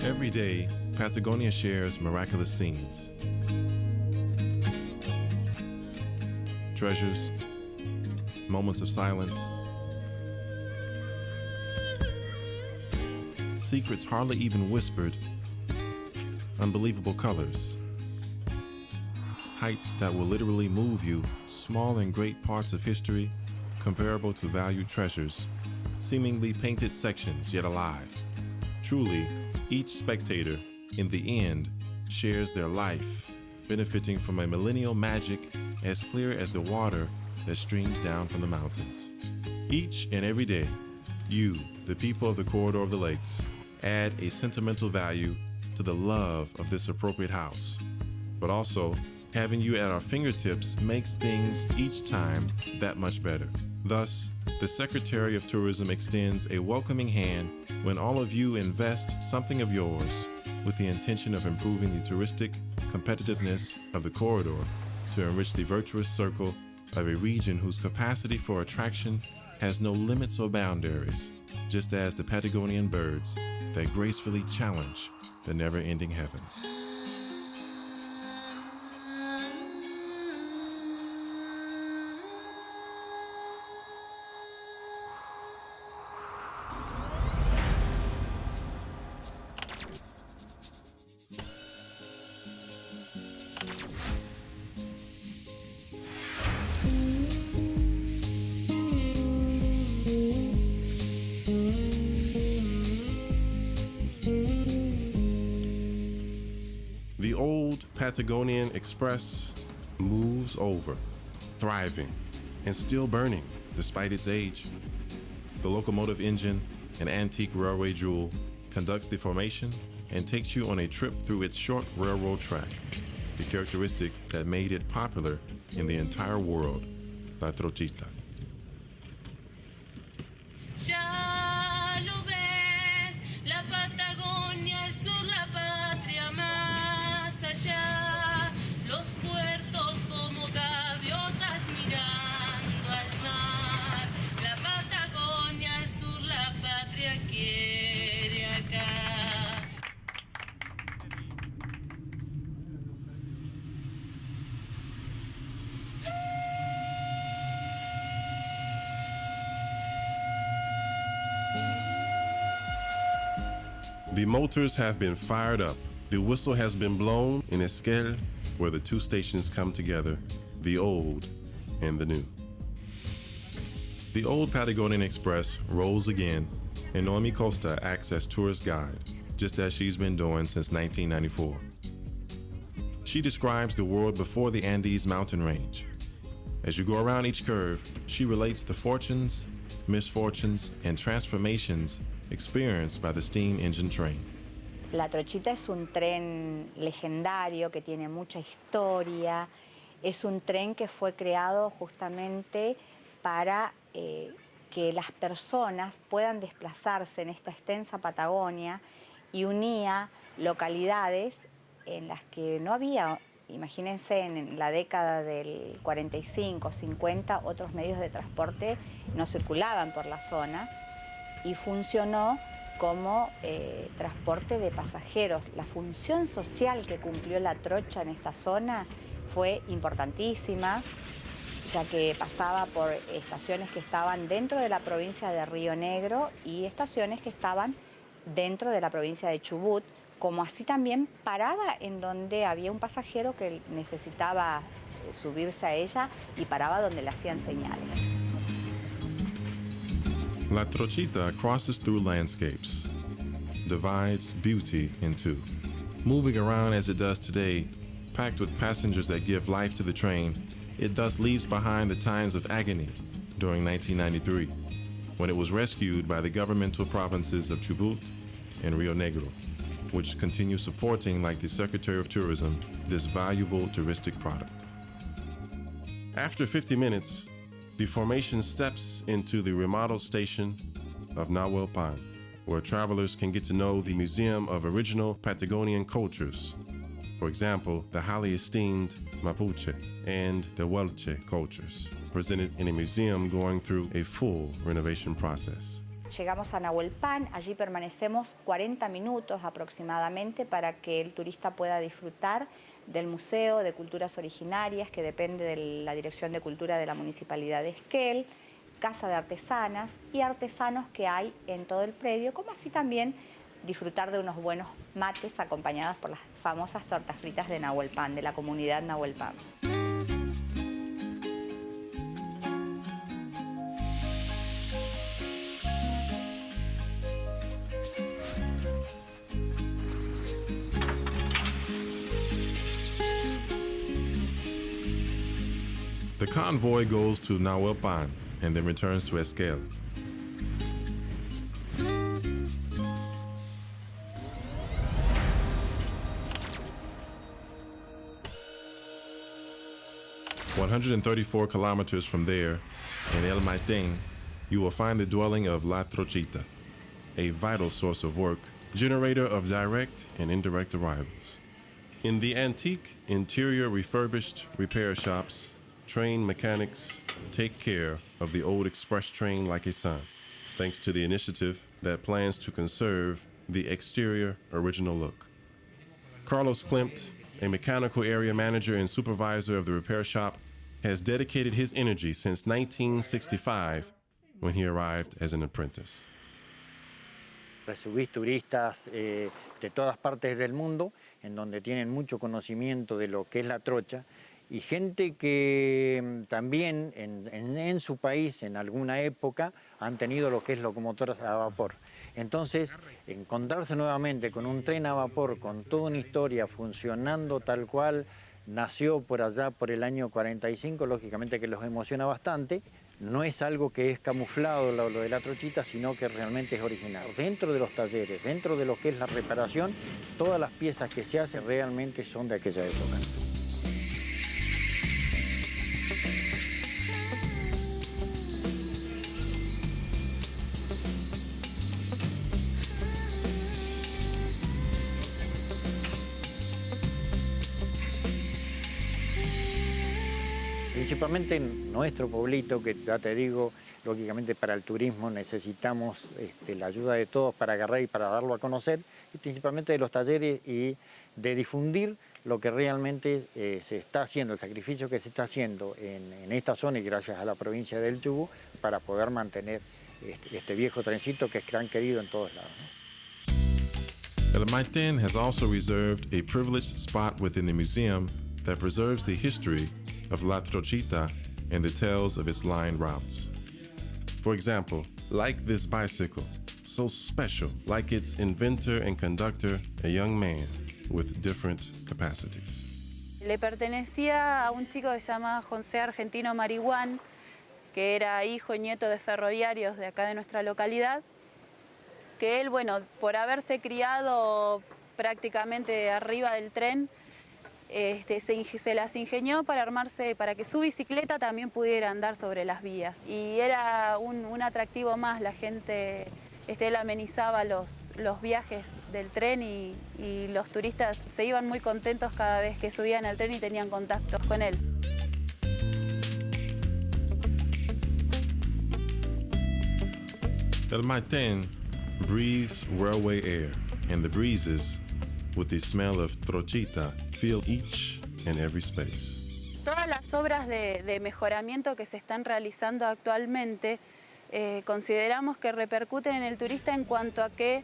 Every day, Patagonia shares miraculous scenes. Treasures, moments of silence, secrets hardly even whispered, unbelievable colors, heights that will literally move you, small and great parts of history comparable to valued treasures, seemingly painted sections yet alive. Truly, each spectator, in the end, shares their life, benefiting from a millennial magic as clear as the water that streams down from the mountains. Each and every day, you, the people of the Corridor of the Lakes, add a sentimental value to the love of this appropriate house. But also, having you at our fingertips makes things each time that much better. Thus, the Secretary of Tourism extends a welcoming hand when all of you invest something of yours with the intention of improving the touristic competitiveness of the corridor to enrich the virtuous circle of a region whose capacity for attraction has no limits or boundaries, just as the Patagonian birds that gracefully challenge the never-ending heavens. The old Patagonian Express moves over, thriving and still burning despite its age. The locomotive engine, an antique railway jewel, conducts the formation and takes you on a trip through its short railroad track, the characteristic that made it popular in the entire world, La Trochita. Ya lo ves, la Patagonia, el sur, la patria más allá, los puertos como gaviotas mirando al mar, la Patagonia, el sur, la patria quiere acá. The motors have been fired up. The whistle has been blown in Esquel, where the two stations come together, the old and the new. The old Patagonian Express rolls again, and Noemi Costa acts as tourist guide, just as she's been doing since 1994. She describes the world before the Andes mountain range. As you go around each curve, she relates the fortunes, misfortunes, and transformations experienced by the steam engine train. La Trochita es un tren legendario que tiene mucha historia. Es un tren que fue creado justamente para que las personas puedan desplazarse en esta extensa Patagonia y unía localidades en las que no había, imagínense, en la década del 45, 50, otros medios de transporte no circulaban por la zona y funcionó como transporte de pasajeros. La función social que cumplió la trocha en esta zona fue importantísima, ya que pasaba por estaciones que estaban dentro de la provincia de Río Negro y estaciones que estaban dentro de la provincia de Chubut, como así también paraba en donde había un pasajero que necesitaba subirse a ella y paraba donde le hacían señales. La Trochita crosses through landscapes, divides beauty in two. Moving around as it does today, packed with passengers that give life to the train, it thus leaves behind the times of agony during 1993, when it was rescued by the governmental provinces of Chubut and Rio Negro, which continue supporting, like the Secretary of Tourism, this valuable touristic product. After 50 minutes, the formation steps into the remodeled station of Nahuelpan, where travelers can get to know the Museum of Original Patagonian Cultures. For example, the highly esteemed Mapuche and the Welche cultures, presented in a museum going through a full renovation process. Llegamos a Nahuelpan, allí permanecemos 40 minutos aproximadamente para que el turista pueda disfrutar del Museo de Culturas Originarias, que depende de la Dirección de Cultura de la Municipalidad de Esquel, Casa de Artesanas y artesanos que hay en todo el predio, como así también disfrutar de unos buenos mates acompañados por las famosas tortas fritas de Nahuelpan, de la comunidad Nahuelpan. The convoy goes to Nahuelpan and then returns to Esquel. "134 kilometers from there, in El Maitén, you will find the dwelling of La Trochita, a vital source of work, generator of direct and indirect arrivals. In the antique, interior refurbished repair shops, train mechanics take care of the old express train like a son, thanks to the initiative that plans to conserve the exterior original look. Carlos Klimt, a mechanical area manager and supervisor of the repair shop, has dedicated his energy since 1965 when he arrived as an apprentice. Recibís turistas de todas partes del mundo, en donde tienen mucho conocimiento de lo que es la trocha, y gente que también en su país, en alguna época, han tenido lo que es locomotoras a vapor. Entonces, encontrarse nuevamente con un tren a vapor, con toda una historia funcionando tal cual nació por allá por el año 45, lógicamente que los emociona bastante. No es algo que es camuflado lo de la trochita, sino que realmente es original. Dentro de los talleres, dentro de lo que es la reparación, todas las piezas que se hacen realmente son de aquella época. Principalmente en nuestro pueblito, que ya te digo, lógicamente para el turismo necesitamos la ayuda de todos para agarrar y para darlo a conocer, y principalmente de los talleres y de difundir lo que realmente se está haciendo, el sacrificio que se está haciendo en esta zona y gracias a la provincia del Chubut para poder mantener este viejo trencito que es tan querido en todos lados, ¿no? El Maitén has also reserved a privileged spot within the museum that preserves the history of La Trochita and the tales of its line routes. For example, like this bicycle, so special, like its inventor and conductor, a young man with different capacities. Le pertenecía a un chico que se llama José Argentino Marihuán, que era hijo y nieto de ferroviarios de acá de nuestra localidad, que él, bueno, por haberse criado prácticamente arriba del tren, se las ingenió para armarse, para que su bicicleta también pudiera andar sobre las vías. Y era un atractivo más, la gente, él amenizaba los viajes del tren y los turistas se iban muy contentos cada vez que subían al tren y tenían contactos con él. El Maitén breathes railway air, and the breezes, with the smell of trochita, fill each and every space. Todas las obras de mejoramiento que se están realizando actualmente consideramos que repercuten en el turista en cuanto a que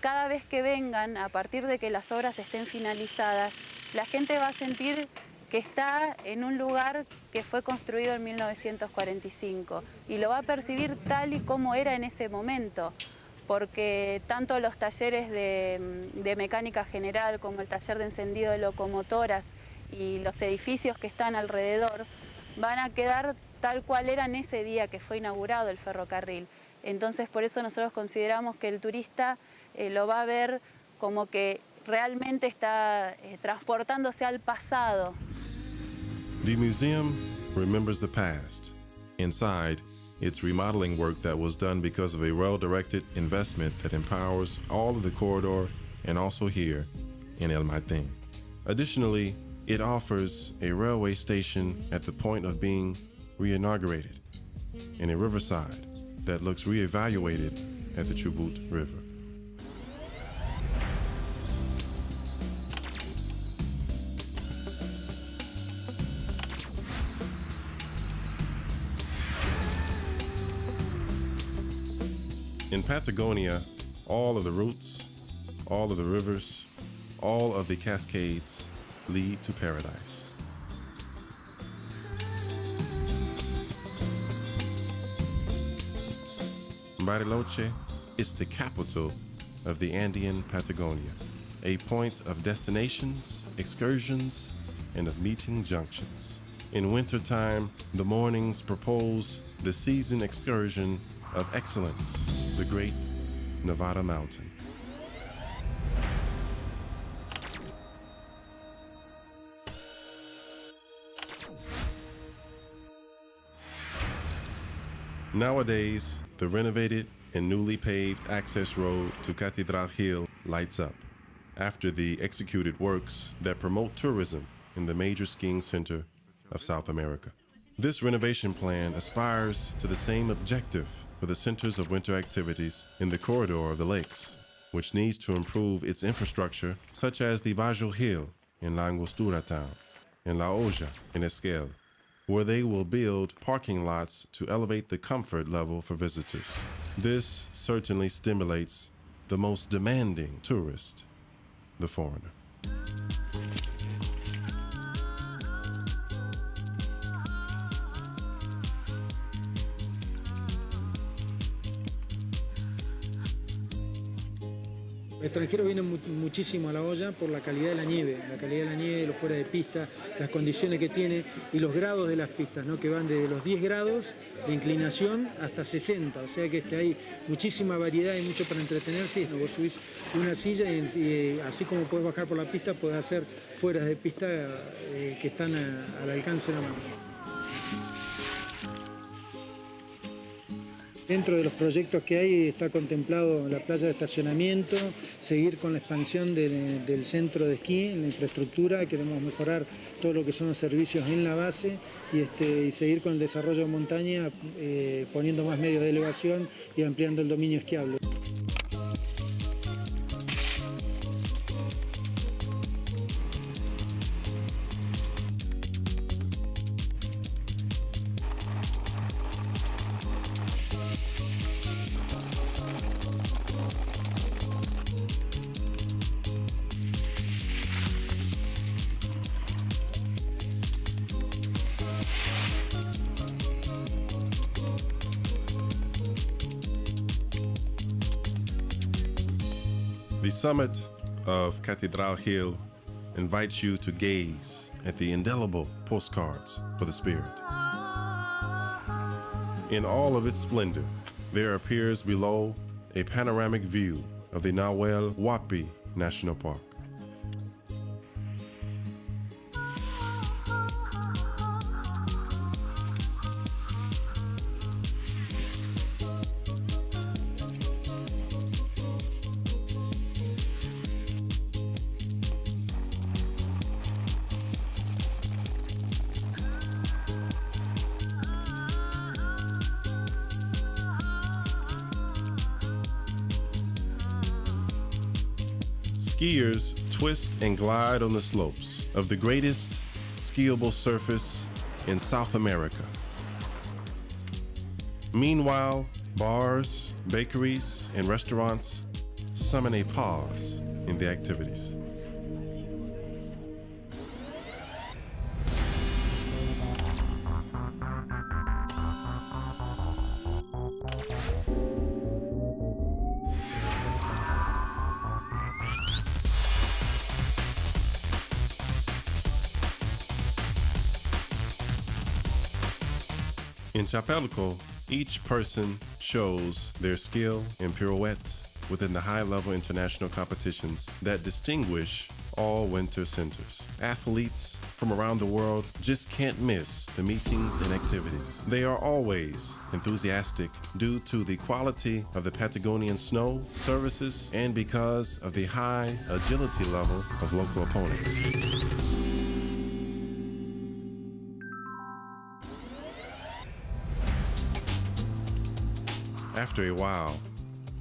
cada vez que vengan, a partir de que las obras estén finalizadas, la gente va a sentir que está en un lugar que fue construido en 1945 y lo va a percibir tal y como era en ese momento, porque tanto los talleres de mecánica general como el taller de encendido de locomotoras y los edificios que están alrededor van a quedar tal cual eran ese día que fue inaugurado el ferrocarril. Entonces, por eso nosotros consideramos que el turista lo va a ver como que realmente está transportándose al pasado. The museum remembers the past. Inside, it's remodeling work that was done because of a well-directed investment that empowers all of the corridor and also here in El Maitén. Additionally, it offers a railway station at the point of being re-inaugurated and a riverside that looks reevaluated at the Chubut River. In Patagonia, all of the routes, all of the rivers, all of the cascades lead to paradise. Bariloche is the capital of the Andean Patagonia, a point of destinations, excursions, and of meeting junctions. In wintertime, the mornings propose the season excursion of excellence, the Great Nevada Mountain. Nowadays, the renovated and newly paved access road to Catedral Hill lights up after the executed works that promote tourism in the major skiing center of South America. This renovation plan aspires to the same objective for the centers of winter activities in the corridor of the lakes, which needs to improve its infrastructure, such as the Bajo Hill in La Angostura town and La Olla in Esquel, where they will build parking lots to elevate the comfort level for visitors. This certainly stimulates the most demanding tourist, the foreigner. Extranjeros vienen muchísimo a La Olla por la calidad de la nieve, los fuera de pista, las condiciones que tiene y los grados de las pistas, ¿no? Que van desde los 10 grados de inclinación hasta 60, o sea que hay muchísima variedad y mucho para entretenerse. Vos subís una silla y así como podés bajar por la pista, podés hacer fueras de pista que están al alcance de la mano. Dentro de los proyectos que hay está contemplado la playa de estacionamiento, seguir con la expansión del centro de esquí, en la infraestructura, queremos mejorar todo lo que son los servicios en la base y seguir con el desarrollo de montaña, poniendo más medios de elevación y ampliando el dominio esquiable. The summit of Catedral Hill invites you to gaze at the indelible postcards for the spirit. In all of its splendor, there appears below a panoramic view of the Nahuel Huapi National Park. Skiers twist and glide on the slopes of the greatest skiable surface in South America. Meanwhile, bars, bakeries, and restaurants summon a pause in the activities. In Chapelco, each person shows their skill in pirouette within the high-level international competitions that distinguish all winter centers. Athletes from around the world just can't miss the meetings and activities. They are always enthusiastic due to the quality of the Patagonian snow, services, and because of the high agility level of local opponents. After a while,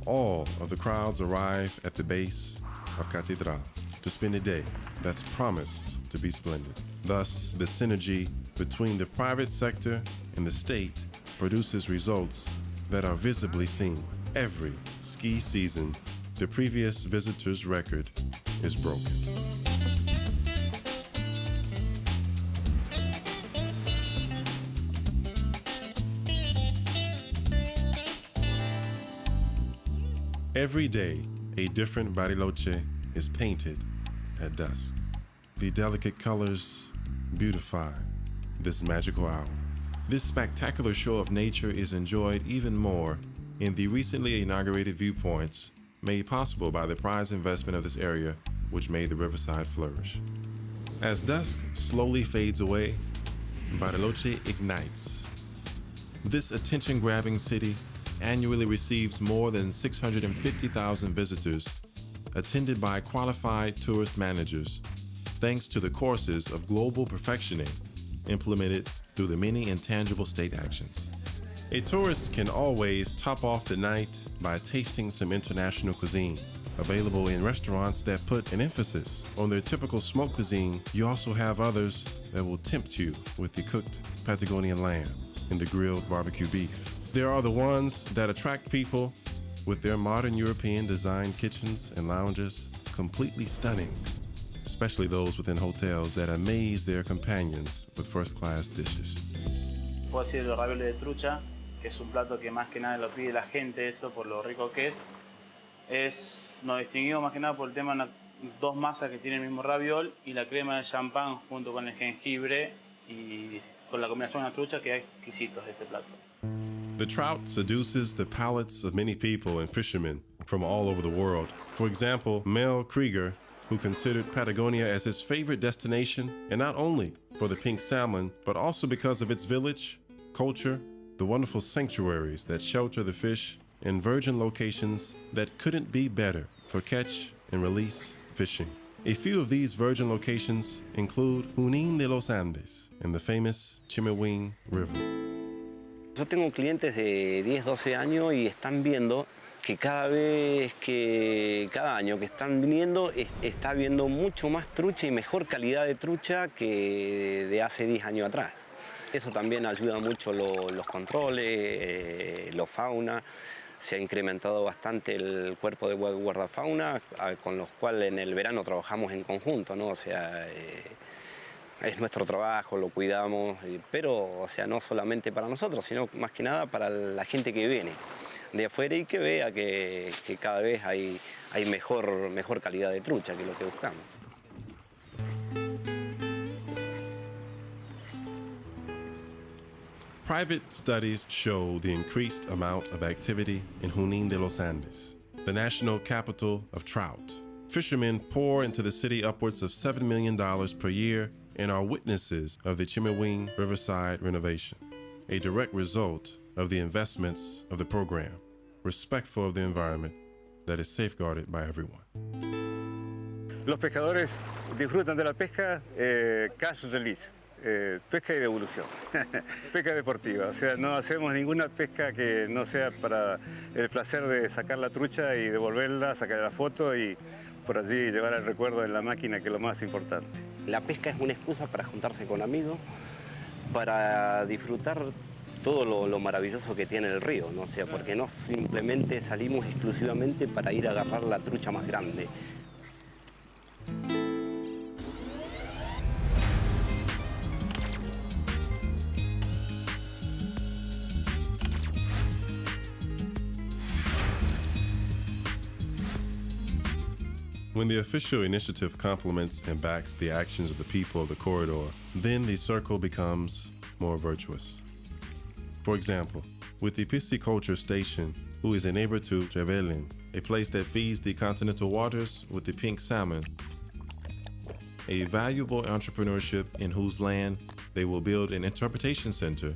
all of the crowds arrive at the base of Catedral to spend a day that's promised to be splendid. Thus, the synergy between the private sector and the state produces results that are visibly seen. Every ski season, the previous visitor's record is broken. Every day, a different Bariloche is painted at dusk. The delicate colors beautify this magical hour. This spectacular show of nature is enjoyed even more in the recently inaugurated viewpoints made possible by the prize investment of this area, which made the riverside flourish. As dusk slowly fades away, Bariloche ignites. This attention-grabbing city annually receives more than 650,000 visitors, attended by qualified tourist managers, thanks to the courses of global perfectioning implemented through the many intangible state actions. A tourist can always top off the night by tasting some international cuisine. Available in restaurants that put an emphasis on their typical smoked cuisine, you also have others that will tempt you with the cooked Patagonian lamb and the grilled barbecue beef. There are the ones that attract people with their modern European designed kitchens and lounges, completely stunning, especially those within hotels that amaze their companions with first-class dishes. Puedo decir los ravioles de trucha, que es un plato que más que nada lo pide la gente, eso por lo rico que es. Nos distinguimos más que nada por el tema de dos masas que tienen el mismo raviol y la crema de champán junto con el jengibre y con la combinación de la trucha que es exquisito de ese plato. The trout seduces the palates of many people and fishermen from all over the world. For example, Mel Krieger, who considered Patagonia as his favorite destination, and not only for the pink salmon, but also because of its village, culture, the wonderful sanctuaries that shelter the fish, and virgin locations that couldn't be better for catch and release fishing. A few of these virgin locations include Junín de los Andes and the famous Chimiwín River. Yo tengo clientes de 10, 12 años y están viendo que cada año que están viniendo, está viendo mucho más trucha y mejor calidad de trucha que de hace 10 años atrás. Eso también ayuda mucho los controles, la fauna. Se ha incrementado bastante el cuerpo de guardafauna, con los cuales en el verano trabajamos en conjunto, ¿no? O sea, es nuestro trabajo, lo cuidamos, pero o sea, no solamente para nosotros, sino más que nada para la gente que viene de afuera y que vea que cada vez hay mejor calidad de trucha, que es lo que buscamos. Private studies show the increased amount of activity in Junín de los Andes, the national capital of trout. Fishermen pour into the city upwards of $7 million per year and are witnesses of the Chimiwín Riverside renovation, a direct result of the investments of the program, respectful of the environment that is safeguarded by everyone. Los pescadores disfrutan de la pesca cash release, pesca y devolución, pesca deportiva. O sea, no hacemos ninguna pesca que no sea para el placer de sacar la trucha y devolverla, sacar la foto y por allí llevar el recuerdo en la máquina, que es lo más importante. La pesca es una excusa para juntarse con amigos, para disfrutar todo lo maravilloso que tiene el río, ¿no? O sea, porque no simplemente salimos exclusivamente para ir a agarrar la trucha más grande. When the official initiative complements and backs the actions of the people of the corridor, then the circle becomes more virtuous. For example, with the Pisciculture Station, who is a neighbor to Trevelin, a place that feeds the continental waters with the pink salmon, a valuable entrepreneurship in whose land they will build an interpretation center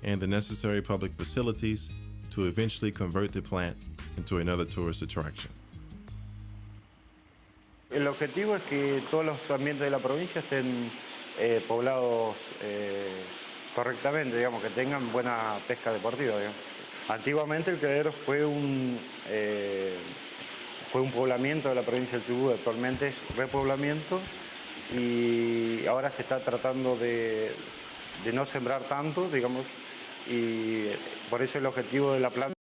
and the necessary public facilities to eventually convert the plant into another tourist attraction. El objetivo es que todos los ambientes de la provincia estén poblados correctamente, digamos, que tengan buena pesca deportiva, digamos. Antiguamente el criadero fue un poblamiento de la provincia del Chubut, actualmente es repoblamiento y ahora se está tratando de no sembrar tanto, digamos, y por eso el objetivo de la planta